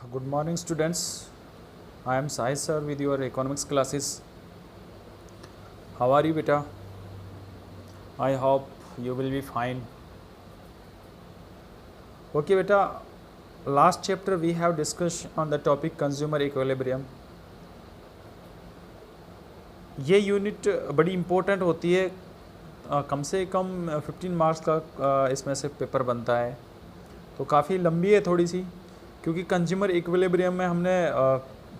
Good morning, students. I am Sai sir with your economics classes. How are you, beta? I hope you will be fine. Okay, beta. Last chapter we have discussed on the topic consumer equilibrium. ये unit बड़ी important होती है, कम से कम 15 marks का इसमें से paper बनता है, तो काफ़ी लंबी है थोड़ी सी, क्योंकि कंज्यूमर इक्विलिब्रियम में हमने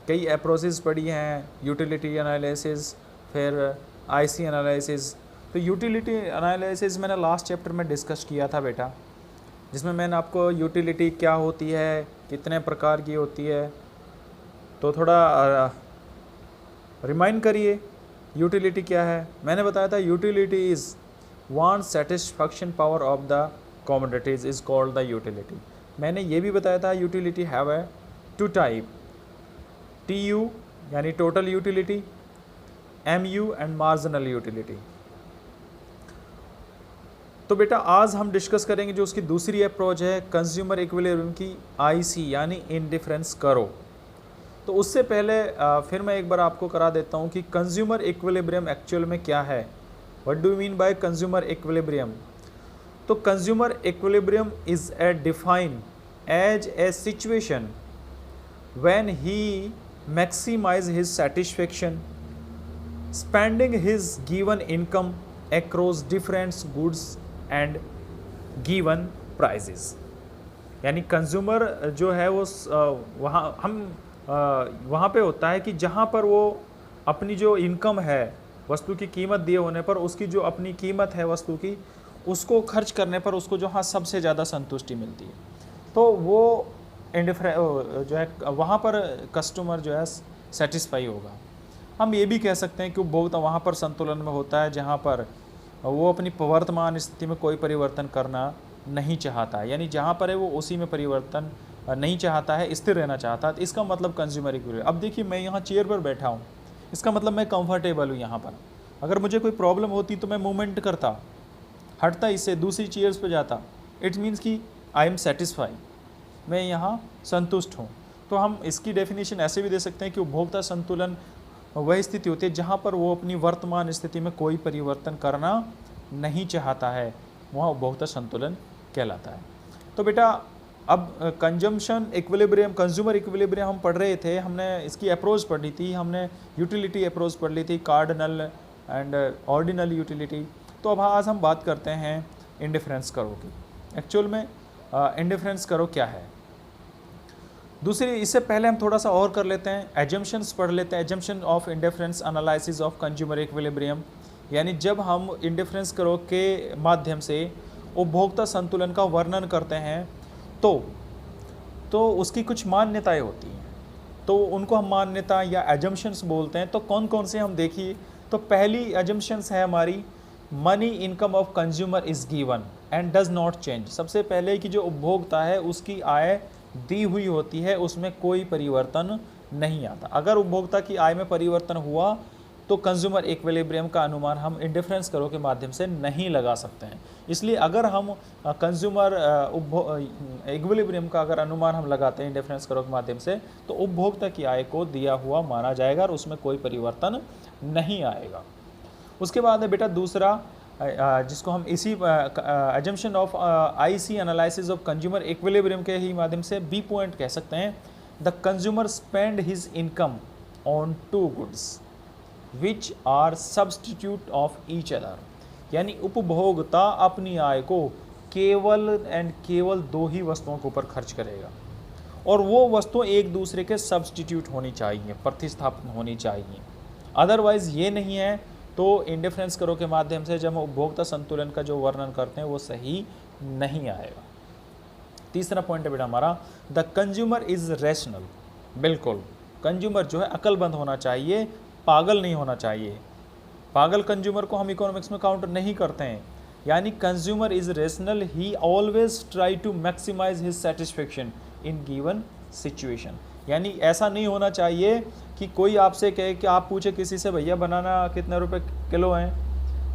कई अप्रोचेस पढ़ी हैं, यूटिलिटी एनालिसिस, फिर आईसी एनालिसिस। तो यूटिलिटी एनालिसिस मैंने लास्ट चैप्टर में डिस्कस किया था बेटा, जिसमें मैंने आपको यूटिलिटी क्या होती है, कितने प्रकार की होती है, तो थोड़ा रिमाइंड करिए यूटिलिटी क्या है। मैंने बताया था utility is want satisfaction power of the commodities is called the utility. मैंने ये भी बताया था utility have a two type, TU यानी total utility, MU and marginal utility. तो बेटा आज हम डिस्कस करेंगे जो उसकी दूसरी अप्रोच है कंज्यूमर इक्विलिब्रियम की, IC यानी इंडिफरेंस करो। तो उससे पहले फिर मैं एक बार आपको करा देता हूँ कि कंज्यूमर इक्विलिब्रियम एक्चुअल में क्या है। What do you mean by consumer equilibrium? तो consumer equilibrium is a define as a situation when he maximise his satisfaction spending his given income across different goods and given prices. यानी consumer जो है वो वहाँ पे होता है कि जहाँ पर वो अपनी जो इनकम है वस्तु की कीमत दिए होने पर, उसकी जो अपनी कीमत है वस्तु की, उसको खर्च करने पर उसको जो सबसे ज़्यादा संतुष्टि मिलती है, तो वो जो है वहाँ पर कस्टमर जो है सेटिस्फाई होगा। हम ये भी कह सकते हैं कि उपभोक्ता वहाँ पर संतुलन में होता है जहाँ पर वो अपनी वर्तमान स्थिति में कोई परिवर्तन करना नहीं चाहता, यानी जहाँ पर है वो उसी में परिवर्तन नहीं चाहता है, स्थिर रहना चाहता है। तो इसका मतलब कंज्यूमर इक्विलिब्रियम। अब देखिए मैं यहाँ चेयर पर बैठा हूँ, इसका मतलब मैं कंफर्टेबल हूँ यहाँ पर। अगर मुझे कोई प्रॉब्लम होती तो मैं मूवमेंट करता, हटता, इससे दूसरी चेयर्स पे जाता। इट मीन्स कि आई एम सेटिस्फाई, मैं यहाँ संतुष्ट हूँ। तो हम इसकी डेफिनेशन ऐसे भी दे सकते हैं कि उपभोक्ता संतुलन वह स्थिति होती है जहाँ पर वो अपनी वर्तमान स्थिति में कोई परिवर्तन करना नहीं चाहता है, वहाँ उपभोक्ता संतुलन कहलाता है। तो बेटा अब कंजम्पशन इक्विलिब्रियम, कंज्यूमर इक्विलिब्रियम हम पढ़ रहे थे, हमने इसकी अप्रोच पढ़ी थी, हमने यूटिलिटी अप्रोच पढ़ ली थी, कार्डिनल एंड ऑर्डिनल यूटिलिटी। तो अब आज हम बात करते हैं इंडिफरेंस करो की। एक्चुअल में इंडिफरेंस करो क्या है। दूसरी, इससे पहले हम थोड़ा सा और कर लेते हैं, एजम्पशंस पढ़ लेते हैं। Assumption of indifference analysis of consumer equilibrium, यानी जब हम इंडिफरेंस करो के माध्यम से उपभोक्ता संतुलन का वर्णन करते हैं तो उसकी कुछ मान्यताएं होती हैं, तो उनको हम मान्यता या एजम्पशंस बोलते हैं। तो कौन कौन से हम देखिए। तो पहली एजम्पशंस है हमारी, money income of consumer is given and does not change. सबसे पहले कि जो उपभोक्ता है उसकी आय दी हुई होती है, उसमें कोई परिवर्तन नहीं आता। अगर उपभोक्ता की आय में परिवर्तन हुआ तो कंज्यूमर इक्विलिब्रियम का अनुमान हम इंडिफरेंस करो के माध्यम से नहीं लगा सकते हैं। इसलिए अगर हम कंज्यूमर इक्विलिब्रियम का अगर अनुमान हम लगाते हैं इंडिफरेंस करो के माध्यम से, तो उपभोक्ता की आय को दिया हुआ माना जाएगा और उसमें कोई परिवर्तन नहीं आएगा। उसके बाद है बेटा दूसरा, जिसको हम इसी assumption of IC analysis of consumer equilibrium के ही माध्यम से B पॉइंट कह सकते हैं। The consumer spend his income on two goods which are substitute of each other, यानी उपभोक्ता अपनी आय को केवल एंड केवल दो ही वस्तुओं के ऊपर खर्च करेगा, और वो वस्तु एक दूसरे के सब्सटीट्यूट होनी चाहिए, प्रतिस्थापन होनी चाहिए। अदरवाइज ये नहीं है तो इंडिफरेंस करो के माध्यम से जब हम उपभोक्ता संतुलन का जो वर्णन करते हैं वो सही नहीं आएगा। तीसरा पॉइंट है बेटा हमारा, द कंज्यूमर इज रैशनल। बिल्कुल, कंज्यूमर जो है अक्लमंद होना चाहिए, पागल नहीं होना चाहिए। पागल कंज्यूमर को हम इकोनॉमिक्स में काउंट नहीं करते हैं। यानी consumer is rational, he always try to maximize his satisfaction in given situation. यानी ऐसा नहीं होना चाहिए कि कोई आपसे कहे कि आप पूछे किसी से भैया बनाना कितने रुपए किलो हैं,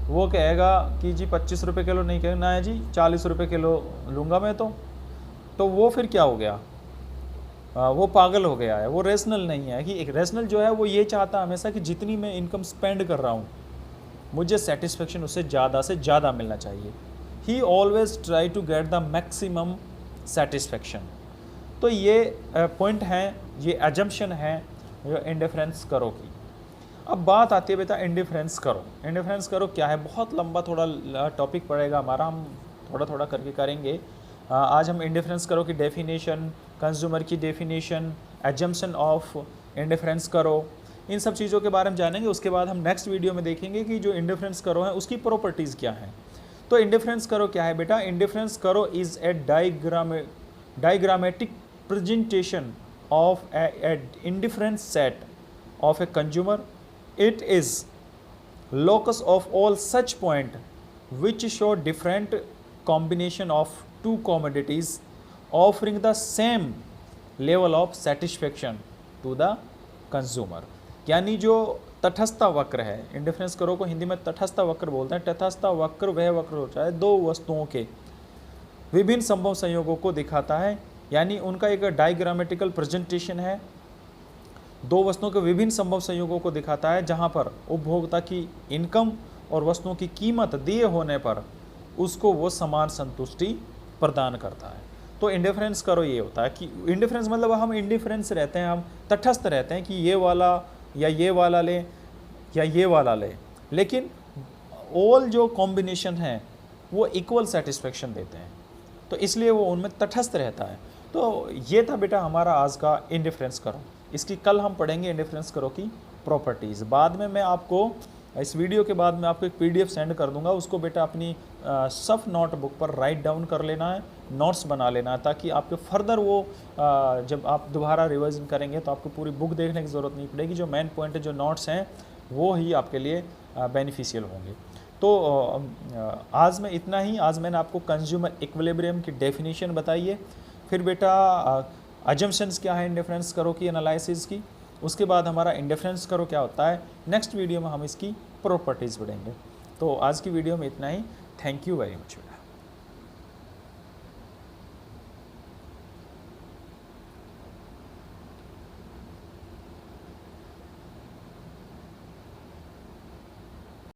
वो कहेगा कि जी 25 रुपये किलो, नहीं कहेगा ना है जी 40 रुपये किलो लूँगा मैं तो वो फिर क्या हो गया, वो पागल हो गया है, वो रेशनल नहीं है। कि एक रेशनल जो है वो ये चाहता है हमेशा कि जितनी मैं इनकम स्पेंड कर रहा हूँ मुझे सेटिस्फेक्शन उससे ज़्यादा मिलना चाहिए। He always try to get the maximum satisfaction. तो ये पॉइंट हैं, ये एजम्पशन है जो इंडिफरेंस करो की। अब बात आती है बेटा इंडिफरेंस करो। इंडिफरेंस करो क्या है, बहुत लंबा थोड़ा टॉपिक पड़ेगा हमारा, हम थोड़ा थोड़ा करके करेंगे। आज हम इंडिफरेंस करो की डेफिनेशन, कंज्यूमर की डेफिनेशन, एजम्पशन ऑफ इंडिफरेंस करो, इन सब चीज़ों के बारे में जानेंगे। उसके बाद हम नेक्स्ट वीडियो में देखेंगे कि जो इंडिफरेंस करो है उसकी प्रॉपर्टीज़ क्या हैं। तो इंडिफरेंस करो क्या है बेटा, इंडिफरेंस करो is a diagrammatic presentation of A indifference set of a consumer. It is locus of all such point which show different combination of two commodities offering the same level of satisfaction to the consumer। यानी जो तटस्थ वक्र है, indifference करो को हिंदी में तटस्थ वक्र बोलते हैं। तटस्थ वक्र वह वक्र होता है दो वस्तुओं के विभिन्न संभव संयोगों को दिखाता है, यानी उनका एक डायग्रामेटिकल प्रेजेंटेशन है, दो वस्तुओं के विभिन्न संभव संयोगों को दिखाता है जहां पर उपभोक्ता की इनकम और वस्तुओं की कीमत दिए होने पर उसको वो समान संतुष्टि प्रदान करता है। तो इंडिफरेंस करो ये होता है कि इंडिफरेंस मतलब हम इंडिफरेंस रहते हैं, हम तटस्थ रहते हैं कि ये वाला या ये वाला ले या ये वाला ले, लेकिन ऑल जो कॉम्बिनेशन है वो इक्वल सेटिस्फेक्शन देते हैं, तो इसलिए वो उनमें तटस्थ रहता है। तो ये था बेटा हमारा आज का इंडिफरेंस करो। इसकी कल हम पढ़ेंगे इंडिफरेंस करो की प्रॉपर्टीज़। बाद में मैं आपको इस वीडियो के बाद मैं आपको एक PDF सेंड कर दूंगा, उसको बेटा अपनी सफ नोटबुक पर राइट डाउन कर लेना है, नोट्स बना लेना है, ताकि आपके फर्दर वो जब आप दोबारा रिवीजन करेंगे तो आपको पूरी बुक देखने की ज़रूरत नहीं पड़ेगी। जो मेन पॉइंट है, जो नोट्स हैं, वो ही आपके लिए बेनिफिशियल होंगे। तो आज में इतना ही। आज मैंने आपको कंज्यूमर इक्विलिब्रियम की डेफिनेशन बताई है, फिर बेटा अजम्पशंस क्या है इंडिफरेंस करो की एनालिसिस की, उसके बाद हमारा इंडिफरेंस करो क्या होता है। नेक्स्ट वीडियो में हम इसकी प्रॉपर्टीज़ पढ़ेंगे। तो आज की वीडियो में इतना ही। Thank you very much.